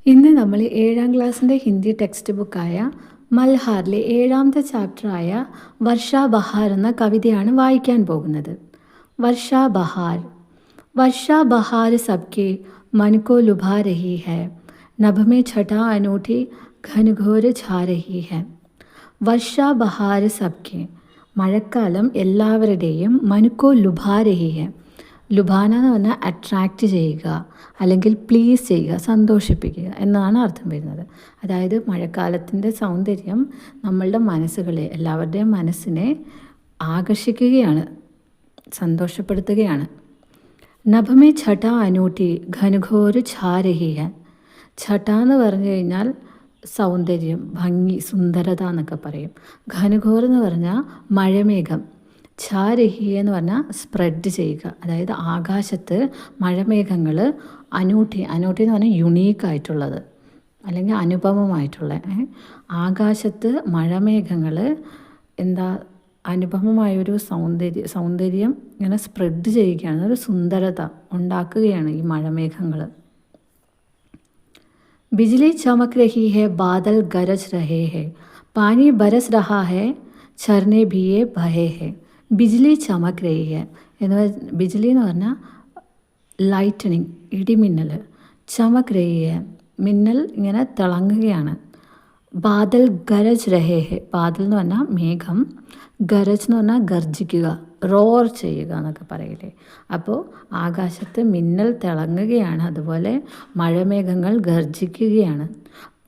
ഇന്ന് നമ്മൾ 7ാം ക്ലാസ്സിൻ്റെ ഹിന്ദി ടെക്സ്റ്റ് ബുക്കായ മൽഹാറിലെ 7ാമത്തെ ചാപ്റ്ററായ വർഷാ ബഹാർ എന്ന കവിതയാണ് വായിക്കാൻ പോകുന്നത്. വർഷാ ബഹാർ. വർഷാ ബഹാർ സബ്കെ मन को लुभा रही है, नभ में छटा अनूठी घनघोर छा रही है. വർഷാ ബഹാർ സബ്കെ, മഴക്കാലം എല്ലാവരുടെയും മനുക്കോ ലുഭാ രഹി ഹെ. ലുഭാന എന്ന് പറഞ്ഞാൽ അട്രാക്റ്റ് ചെയ്യുക അല്ലെങ്കിൽ പ്ലീസ് ചെയ്യുക, സന്തോഷിപ്പിക്കുക എന്നാണ് അർത്ഥം വരുന്നത്. അതായത് മഴക്കാലത്തിൻ്റെ സൗന്ദര്യം നമ്മളുടെ മനസ്സുകളെ, എല്ലാവരുടെയും മനസ്സിനെ ആകർഷിക്കുകയാണ്, സന്തോഷപ്പെടുത്തുകയാണ്. നഭമേ ഛട്ട അനൂട്ടി ഘനഘോർ ഛാ രഹി ഹെ. ഛട്ട എന്ന് പറഞ്ഞു കഴിഞ്ഞാൽ സൗന്ദര്യം, ഭംഗി, സുന്ദരത എന്നൊക്കെ പറയും. ഘനഘോർ എന്ന് പറഞ്ഞാൽ മഴമേഘം. ഛാ രഹി എന്ന് പറഞ്ഞാൽ സ്പ്രെഡ് ചെയ്യുക, അതായത് ആകാശത്ത് മഴമേഘങ്ങൾ അനൂട്ടി എന്ന് പറഞ്ഞാൽ യുണീക്കായിട്ടുള്ളത് അല്ലെങ്കിൽ അനുപമമായിട്ടുള്ള, ആകാശത്ത് മഴമേഘങ്ങൾ എന്താ അനുപമമായൊരു സൗന്ദര്യം ഇങ്ങനെ സ്പ്രെഡ് ചെയ്യുകയാണ്, ഒരു സുന്ദരത ഉണ്ടാക്കുകയാണ് ഈ മഴമേഘങ്ങൾ. बिजली चमक रही है, बादल गरज रहे हैं, पानी बरस रहा है, झरने भी ये बहे हैं. ബിജ്ലി ചമക് രഹി ഹെ എന്ന് ബിജ്ലി എന്ന് പറഞ്ഞാൽ ലൈറ്റനിങ്, ഇടിമിന്നൽ. ചമക് രഹി ഹെ, മിന്നൽ ഇങ്ങനെ തിളങ്ങുകയാണ്. ബാദൽ ഗരജ് രഹേ ഹെ, ബാദൽ എന്ന് പറഞ്ഞാൽ മേഘം, ഗരജ് എന്ന് പറഞ്ഞാൽ ഗർജിക്കുക, റോർ ചെയ്യുക എന്നൊക്കെ പറയില്ലേ. അപ്പോൾ ആകാശത്ത് മിന്നൽ തിളങ്ങുകയാണ്, അതുപോലെ മഴമേഘങ്ങൾ ഗർജിക്കുകയാണ്.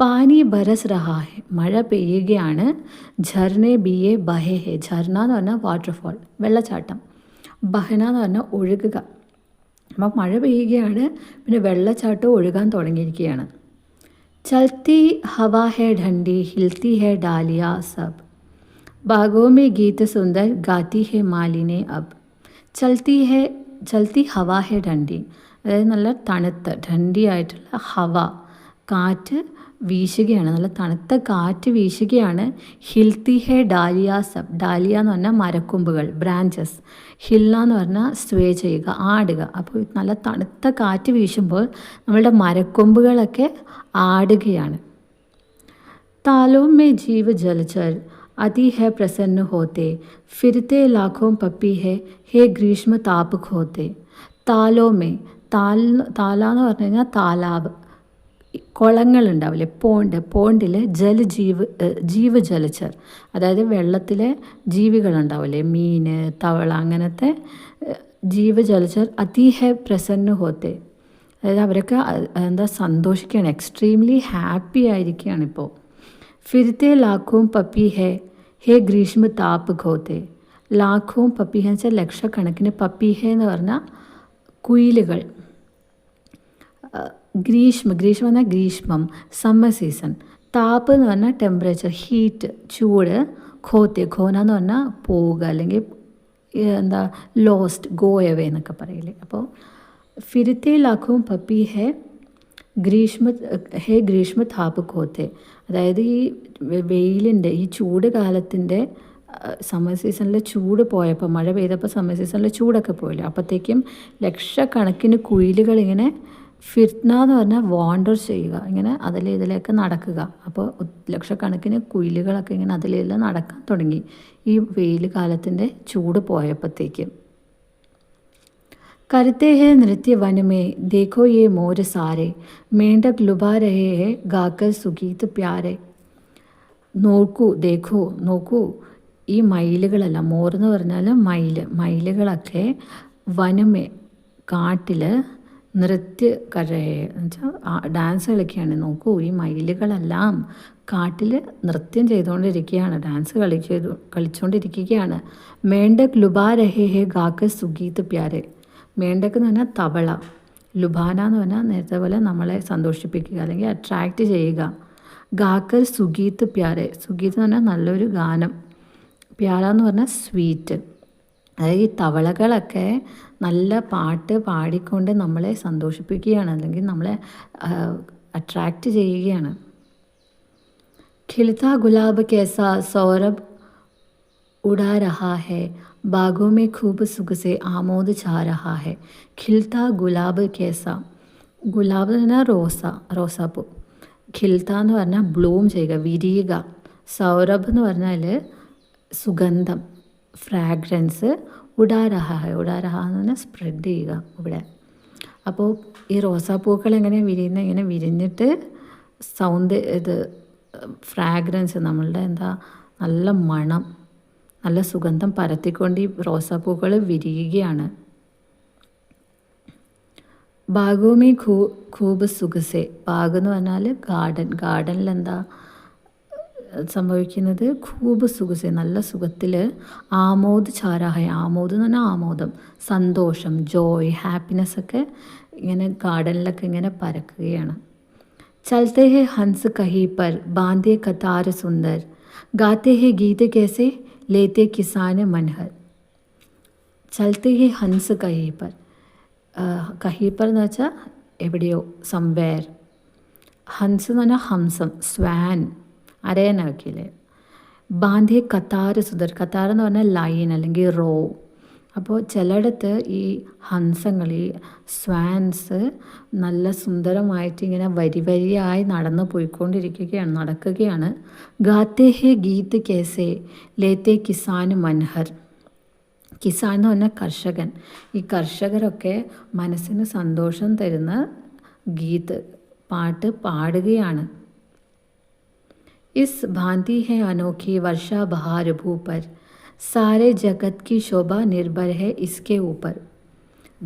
പാനി ബരസ് രഹാ ഹെ, മഴ പെയ്യുകയാണ്. ഝർനെ ബിയെ ബഹേ ഹെ, ഝർന എന്ന് പറഞ്ഞാൽ വാട്ടർഫോൾ, വെള്ളച്ചാട്ടം. ബഹന എന്ന് പറഞ്ഞാൽ ഒഴുകുക. അപ്പം മഴ പെയ്യുകയാണ്, പിന്നെ വെള്ളച്ചാട്ടം ഒഴുകാൻ തുടങ്ങിയിരിക്കുകയാണ്. ചൽത്തി ഹവാ ഹെ ഠണ്ഡി, ഹിൽത്തി ഹെ ഡാലിയ സബ്, ബാഗോं में गीत सुंदर गाती है मालिने अब. ചൽത്തി ഹവാ ഹെ ഠണ്ഡി, അതായത് നല്ല തണുത്ത ഠണ്ഡി ആയിട്ടുള്ള ഹവ, കാറ്റ് വീശുകയാണ്, നല്ല തണുത്ത കാറ്റ് വീശുകയാണ്. ഹിൽത്തി ഹെ ഡാലിയ സബ്, ഡാലിയ എന്ന് പറഞ്ഞാൽ മരക്കൊമ്പുകൾ, ബ്രാഞ്ചസ്. ഹില്ല എന്ന് പറഞ്ഞാൽ സ്വേ ചെയ്യുക, ആടുക. അപ്പോൾ നല്ല തണുത്ത കാറ്റ് വീശുമ്പോൾ നമ്മളുടെ മരക്കൊമ്പുകളൊക്കെ ആടുകയാണ്. താലോ മേ ജീവ ജലചർ अति है प्रसन्न होते, फिरते लाखों पप्पी है, हे ग्रीष्म ताप खोते. താലോമേ, താല എന്ന് പറഞ്ഞു കഴിഞ്ഞാൽ താലാബ്, കുളങ്ങളുണ്ടാവില്ലേ, പോണ്ടിൽ ജീവജലച്ചർ, അതായത് വെള്ളത്തിലെ ജീവികളുണ്ടാവില്ലേ, മീൻ, തവള, അങ്ങനത്തെ ജീവജലച്ചർ. അതിഹ പ്രസന്ന ഹോത്തെ, അതായത് അവരൊക്കെ എന്താ സന്തോഷിക്കുകയാണ്, എക്സ്ട്രീംലി ഹാപ്പി ആയിരിക്കുകയാണ് ഇപ്പോൾ. ഫിർത്തെ ലാഖോം പപ്പി ഹെ, ഹേ ഗ്രീഷ്മ താപ് ഖോത്തെ. ലാഖോം പപ്പി ഹെ എന്ന് വെച്ചാൽ ലക്ഷക്കണക്കിന്, പപ്പി ഹെ എന്ന് പറഞ്ഞാൽ കുയിലുകൾ. ഗ്രീഷ്മ പറഞ്ഞാൽ ഗ്രീഷ്മം, സമ്മർ സീസൺ. താപ് എന്ന് പറഞ്ഞാൽ ടെമ്പറേച്ചർ, ഹീറ്റ്, ചൂട്. ഖോത്തെ, ഖോന എന്ന് പറഞ്ഞാൽ പോവുക അല്ലെങ്കിൽ എന്താ ലോസ്റ്റ്, ഗോ എവേ എന്നൊക്കെ പറയില്ലേ. അപ്പോൾ ഫിർത്തെ ലാഖോം പപ്പി ഹെ ഗ്രീഷ്മ താപ് ഖോത്തെ, അതായത് ഈ വെയിലിൻ്റെ, ഈ ചൂട് കാലത്തിൻ്റെ, സമ്മർ സീസണിൽ ചൂട് പോയപ്പോൾ, മഴ പെയ്തപ്പോൾ സമ്മർ സീസണിൽ ചൂടൊക്കെ പോയില്ലേ, അപ്പോഴത്തേക്കും ലക്ഷക്കണക്കിന് കുയിലുകൾ ഇങ്ങനെ, ഫിർന എന്ന് പറഞ്ഞാൽ വാണ്ടർ ചെയ്യുക, ഇങ്ങനെ ഇതിലേക്ക് നടക്കുക. അപ്പോൾ ലക്ഷക്കണക്കിന് കുയിലുകളൊക്കെ ഇങ്ങനെ അതിലെല്ലാം നടക്കാൻ തുടങ്ങി ഈ വെയിൽ കാലത്തിൻ്റെ ചൂട് പോയപ്പോഴത്തേക്കും. करते हैं नृत्य वन में, देखो ये मोर सारे, मेंढक लुभा रहे हैं गाकर सुगीत प्यारे. നോക്കൂ ഈ മയിലുകളെല്ലാം, മോറെന്ന് പറഞ്ഞാൽ മയിലുകളൊക്കെ വനമേ, കാട്ടിൽ, നൃത്യ കരയെ എന്ന് വെച്ചാൽ ഡാൻസ് കളിക്കുകയാണ്. നോക്കൂ, ഈ മയിലുകളെല്ലാം കാട്ടിൽ നൃത്യം ചെയ്തുകൊണ്ടിരിക്കുകയാണ്, ഡാൻസ് കളിച്ചുകൊണ്ടിരിക്കുകയാണ്. മേണ്ടക് ലുബാ രഹേ ഹെ ഗാക്കർ സുഗീത് പ്യാരെ. മേണ്ടക്ക് എന്ന് പറഞ്ഞാൽ തവള, ലുബാന എന്ന് പറഞ്ഞാൽ നേരത്തെ പോലെ നമ്മളെ സന്തോഷിപ്പിക്കുക അല്ലെങ്കിൽ അട്രാക്റ്റ് ചെയ്യുക. ഗാക്കർ സുഗീത്ത് പ്യാരെ, സുഗീത്ത് എന്ന് പറഞ്ഞാൽ നല്ലൊരു ഗാനം, പ്യാര എന്ന് പറഞ്ഞാൽ സ്വീറ്റ്. അതായത് ഈ തവളകളൊക്കെ നല്ല പാട്ട് പാടിക്കൊണ്ട് നമ്മളെ സന്തോഷിപ്പിക്കുകയാണ് അല്ലെങ്കിൽ നമ്മളെ അട്രാക്റ്റ് ചെയ്യുകയാണ്. ഖിൽത്ത ഗുലാബ് കേസ സൗരഭ് ഉഡാ രഹാ ഹെ, बागों में खूब सुख से आमोद छा रहा है. खिलता गुलाब कैसा, ഗുലാബ് എന്ന് പറഞ്ഞാൽ റോസാപ്പൂ. ഖിൽത്ത എന്ന് പറഞ്ഞാൽ ബ്ലൂം ചെയ്യുക, വിരിയുക. സൗരഭ് എന്ന് പറഞ്ഞാൽ സുഗന്ധം, ഫ്രാഗ്രൻസ്. ഉഡാരഹ ഉഡാരഹ എന്ന് പറഞ്ഞാൽ സ്പ്രെഡ് ചെയ്യുക ഇവിടെ. അപ്പോൾ ഈ റോസാപ്പൂക്കൾ എങ്ങനെ വിരിയുന്ന, ഇങ്ങനെ വിരിഞ്ഞിട്ട് ഇത് ഫ്രാഗ്രൻസ്, നമ്മളുടെ നല്ല മണം, നല്ല സുഗന്ധം പരത്തിക്കൊണ്ട് ഈ റോസാപ്പൂക്കൾ വിരിയുകയാണ്. ബാഗോമി ഖൂബ് സുഖസെ. ബാഗ് എന്ന് പറഞ്ഞാൽ ഗാർഡൻ. ഗാർഡനിൽ സംഭവിക്കുന്നത്? ഖൂബ് സുഖസെ, നല്ല സുഖത്തിൽ. ആമോദ് ചാരാഹയ. ആമോദ് എന്ന് പറഞ്ഞാൽ ആമോദം, സന്തോഷം, ജോയ്, ഹാപ്പിനെസ് ഒക്കെ ഇങ്ങനെ ഗാർഡനിലൊക്കെ ഇങ്ങനെ പരക്കുകയാണ്. ചലത്തെ ഹെ ഹൻസ് കഹി പർ, ബാന്ധേ കതാർ സുന്ദർ, ഗാത്തെ ഹെ ഗീത് കേസെ, ലേത്തെ കിസാന് മനഹർ. ചലത്തെ ഹെ ഹൻസ് കഹി പർ. കഹി പർ എന്ന് വെച്ചാൽ എവിടെയോ, സംവേർ. ഹൻസ് എന്ന് പറഞ്ഞാൽ ഹംസം, സ്വാൻ, അരയന വയ്ക്കില്ലേ. ബാന്ധേ കത്താർ സുന്ദർ. കത്താർ എന്ന് പറഞ്ഞാൽ ലൈൻ അല്ലെങ്കിൽ റോ. അപ്പോൾ ചിലയിടത്ത് ഈ ഹംസങ്ങൾ, ഈ സ്വാൻസ് നല്ല സുന്ദരമായിട്ട് ഇങ്ങനെ വരി വരിയായി നടക്കുകയാണ്. ഗാത്തേ ഹെ ഗീത് കേസെ, ലേത്തെ കിസാന് മനഹർ. കിസാൻ എന്ന് പറഞ്ഞാൽ കർഷകൻ. ഈ കർഷകരൊക്കെ മനസ്സിന് സന്തോഷം തരുന്ന ഗീത്, പാട്ട് പാടുകയാണ്. ഇസ് ഭാന്തി ഹെ അനോഖി വർഷ ബഹാർ ഭൂപർ, സാരെ ജഗത് കി ശോഭ നിർഭർ ഹെ ഇസ്കെ ഊപ്പർ.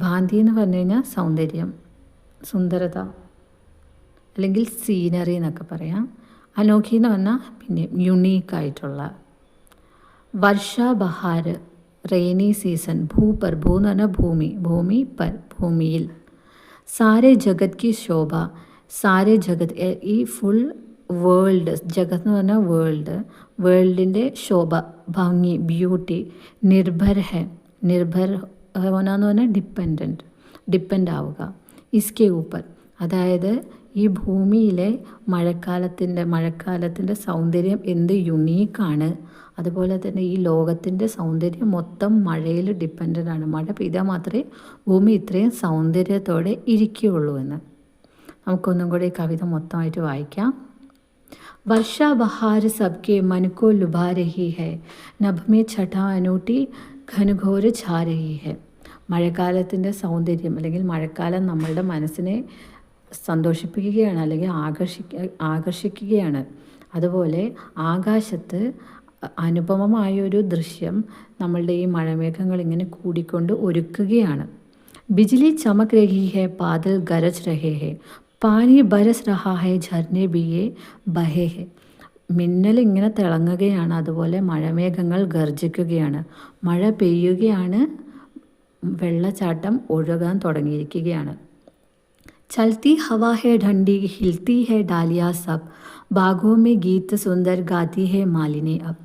ഭാന്തി എന്ന് പറഞ്ഞു കഴിഞ്ഞാൽ സൗന്ദര്യം, സുന്ദരത, അല്ലെങ്കിൽ സീനറി എന്നൊക്കെ പറയാം. അനോഖി എന്ന് പറഞ്ഞാൽ പിന്നെ യുണീക്കായിട്ടുള്ള. വർഷ ബഹാർ റെയിനി സീസൺ. ഭൂപർ, ഭൂ എന്ന് പറഞ്ഞാൽ ഭൂമി, ഭൂമി പർ ഭൂമിയിൽ. സാരെ ജഗത് കി ശോഭ. സാരെ ജഗത്, ഈ ഫുൾ വേൾഡ്. ജഗത് എന്ന് പറഞ്ഞാൽ വേൾഡ്, വേൾഡിൻ്റെ ശോഭ, ഭംഗി, ബ്യൂട്ടി. നിർഭർ ഹെ, നിർഭർ ഹോനാന്ന് പറഞ്ഞാൽ ഡിപ്പെൻഡ് ആവുക. ഇസ്കെ ഊപ്പർ, അതായത് ഈ ഭൂമിയിലെ മഴക്കാലത്തിൻ്റെ സൗന്ദര്യം എന്ത് യുണീക്കാണ്. അതുപോലെ തന്നെ ഈ ലോകത്തിൻ്റെ സൗന്ദര്യം മൊത്തം മഴയിൽ ഡിപ്പെൻഡൻ്റ്. മഴ പെയ്താൽ മാത്രമേ ഭൂമി ഇത്രയും സൗന്ദര്യത്തോടെ ഇരിക്കുകയുള്ളൂ എന്ന്. നമുക്കൊന്നും കൂടി ഈ കവിത മൊത്തമായിട്ട് വായിക്കാം. वर्षा बहार सबके मन को लुभा रही है, नभ में छठा अनूठी घनघोर छा रही है. മഴക്കാലത്തിൻ്റെ സൗന്ദര്യം അല്ലെങ്കിൽ മഴക്കാലം നമ്മളുടെ മനസ്സിനെ സന്തോഷിപ്പിക്കുകയാണ്, അല്ലെങ്കിൽ ആകർഷിക്കുകയാണ്. അതുപോലെ ആകാശത്ത് അനുപമമായൊരു ദൃശ്യം നമ്മളുടെ ഈ മഴമേഘങ്ങൾ ഇങ്ങനെ കൂടിക്കൊണ്ട് ഒരുക്കുകയാണ്. ബിജ്ലി ചമക് രഹി ഹെ, ബാദൽ ഗരജ് രഹേ ഹെ, പാനി ബരസ് രഹാ ഹെ, ഝർനെ ബിയെ ബഹേ ഹെ. മിന്നൽ ഇങ്ങനെ തിളങ്ങുകയാണ്, അതുപോലെ മഴമേഘങ്ങൾ ഗർജിക്കുകയാണ്, മഴ പെയ്യുകയാണ്, വെള്ളച്ചാട്ടം ഒഴുകാൻ തുടങ്ങിയിരിക്കുകയാണ്. ചൽത്തി ഹവാ ഹെ ഠണ്ഡി, ഹിൽത്തി ഹെ dahlia sub, ബാഗോ may Geet Sundar ഗാതി ഹെ മാലിനെ അബ്.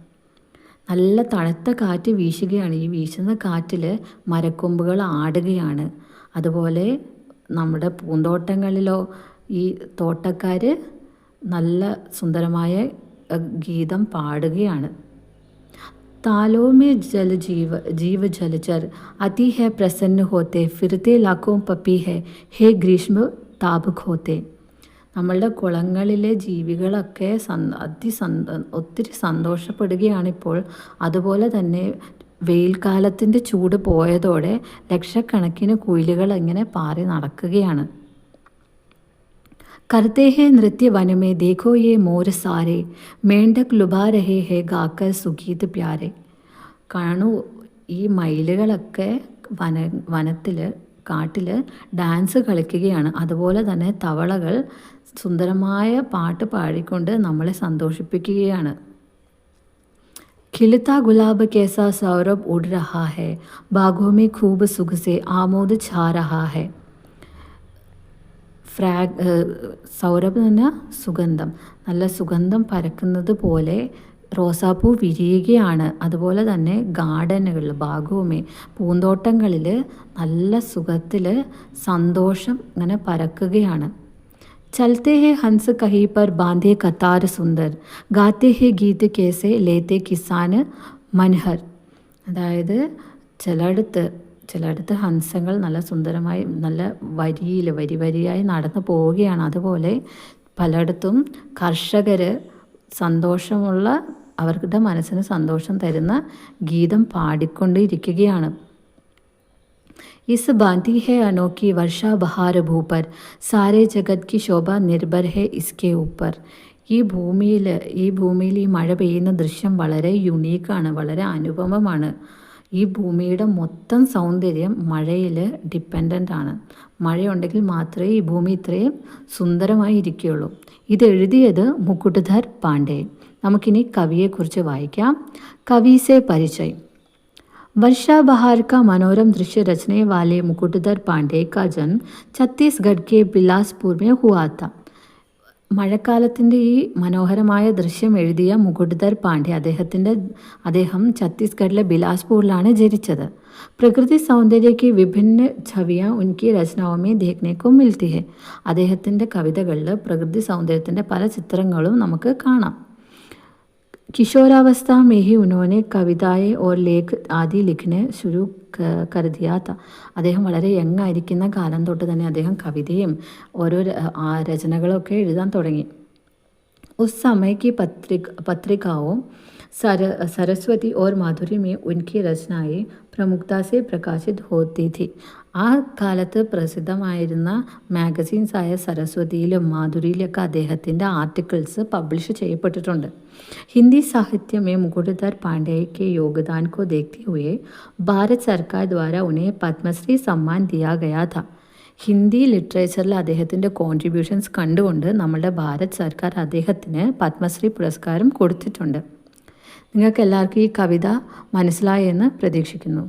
നല്ല തണുത്ത കാറ്റ് വീശുകയാണ്. ഈ വീശുന്ന കാറ്റിൽ മരക്കൊമ്പുകൾ ആടുകയാണ്. അതുപോലെ നമ്മുടെ പൂന്തോട്ടങ്ങളിലോ ഈ തോട്ടക്കാർ നല്ല സുന്ദരമായ ഗീതം പാടുകയാണ്. താലോ മേ ജീവ ജലചർ അതി ഹെ പ്രസന്ന ഹോത്തെ, ഫിർത്തെ ലാക്കോ പപ്പി ഹേ ഗ്രീഷ്മ താപക് ഹോത്തെ. നമ്മളുടെ കുളങ്ങളിലെ ജീവികളൊക്കെ ഒത്തിരി സന്തോഷപ്പെടുകയാണിപ്പോൾ. അതുപോലെ തന്നെ വെയിൽക്കാലത്തിൻ്റെ ചൂട് പോയതോടെ ലക്ഷക്കണക്കിന് കുയിലുകൾ ഇങ്ങനെ പാറി നടക്കുകയാണ്. करते हैं नृत्य वन में, देखो ये मोर सारे, मेंढक लुभा रहे हैं गाकर सुगीत प्यारे. കാണൂ, ഈ മയിലുകളൊക്കെ വനത്തിൽ കാട്ടിൽ ഡാൻസ് കളിക്കുകയാണ്. അതുപോലെ തന്നെ തവളകൾ സുന്ദരമായ പാട്ട് പാടിക്കൊണ്ട് നമ്മളെ സന്തോഷിപ്പിക്കുകയാണ്. खिलता गुलाब कैसा सौरभ उड़ रहा है, बागों में खूब सुख से आमोद छा रहा है. സൗരഭ് എന്ന് പറഞ്ഞാൽ സുഗന്ധം, നല്ല സുഗന്ധം പരക്കുന്നത് പോലെ റോസാപ്പൂ വിരിയുകയാണ്. അതുപോലെ തന്നെ ഗാർഡനുകളിൽ, ബാഗവുമേ പൂന്തോട്ടങ്ങളിൽ നല്ല സുഖത്തിൽ സന്തോഷം ഇങ്ങനെ പരക്കുകയാണ്. ചലത്തെ ഹെ ഹൻസ് കഹി പർ ബാന്ധേ കത്താർ സുന്ദർ, ഗാത്തെ ഹെ ഗീത് കേസെ ലേത്തെ കിസാന് മനഹർ. അതായത് ചിലയിടത്ത് ഹംസങ്ങൾ നല്ല സുന്ദരമായി നല്ല വരിയായി നടന്നു പോവുകയാണ്. അതുപോലെ പലയിടത്തും കർഷകർ സന്തോഷമുള്ള, അവരുടെ മനസ്സിന് സന്തോഷം തരുന്ന ഗീതം പാടിക്കൊണ്ടിരിക്കുകയാണ്. इस भांति है अनोखी वर्षा बहार भूपर सारे जगत की शोभ निर्भर है इसके ऊपर. ഈ ഭൂമിയിൽ ഈ മഴ പെയ്യുന്ന ദൃശ്യം വളരെ യുണീക്കാണ്, വളരെ അനുപമമാണ്. ഈ ഭൂമിയുടെ മൊത്തം സൗന്ദര്യം മഴയിൽ ഡിപ്പെൻഡൻ്റ് ആണ്. മഴയുണ്ടെങ്കിൽ മാത്രമേ ഈ ഭൂമി ഇത്രയും സുന്ദരമായി ഇരിക്കുകയുള്ളൂ. ഇതെഴുതിയത് മുകുട്ധർ പാണ്ഡെ. നമുക്കിനി കവിയെക്കുറിച്ച് വായിക്കാം. കവീസെ പരിചയം. वर्षा बहार का मनोरम दृश्य रचने वाले मुकुटधर पांडे का जन्म ഛത്തീസ്ഗഡ് के बिलासपुर में हुआ था. മഴക്കാലത്തിൻ്റെ ഈ മനോഹരമായ ദൃശ്യം എഴുതിയ മുകുട്ധർ പാണ്ഡെ അദ്ദേഹം ഛത്തീസ്ഗഡിലെ ബിലാസ്പൂരിലാണ് ജനിച്ചത്. പ്രകൃതി സൗന്ദര്യക്ക് വിഭിന്ന ഛവിയാ ഉൻകി രചനാവുമേ ദേഖ്നെ കോ മിൽത്തി ഹെ. അദ്ദേഹത്തിൻ്റെ കവിതകളിൽ പ്രകൃതി സൗന്ദര്യത്തിൻ്റെ പല ചിത്രങ്ങളും നമുക്ക് കാണാം. किशोरावस्था में ही उन्होंने कविताएं और लेख आदि लिखने शुरू कर दिया था. അദ്ദേഹം വളരെ യങ്ങായിരിക്കുന്ന കാലം തൊട്ട് തന്നെ അദ്ദേഹം കവിതയും ഓരോ രചനകളൊക്കെ എഴുതാൻ തുടങ്ങി. उस समय की पत्रिकाओं सरस्वती और माधुरी में उनकी रचनाएं प्रमुखता से प्रकाशित होती थी. ആ കാലത്ത് പ്രസിദ്ധമായിരുന്ന മാഗസീൻസായ സരസ്വതിയിലും മാധുരിയിലൊക്കെ അദ്ദേഹത്തിൻ്റെ ആർട്ടിക്കിൾസ് പബ്ലിഷ് ചെയ്യപ്പെട്ടിട്ടുണ്ട്. हिंदी साहित्य में मुकुटधर पांडे के योगदान को देखते हुए भारत सरकार द्वारा उन्हें पद्मश्री सम्मान दिया गया था. ഹിന്ദി ലിറ്ററേച്ചറിൽ അദ്ദേഹത്തിൻ്റെ കോൺട്രിബ്യൂഷൻസ് കണ്ടുകൊണ്ട് നമ്മുടെ ഭാരത് സർക്കാർ അദ്ദേഹത്തിന് പത്മശ്രീ പുരസ്കാരം കൊടുത്തിട്ടുണ്ട്. നിങ്ങൾക്ക് എല്ലാവർക്കും ഈ കവിത മനസ്സിലായെന്ന് പ്രതീക്ഷിക്കുന്നു.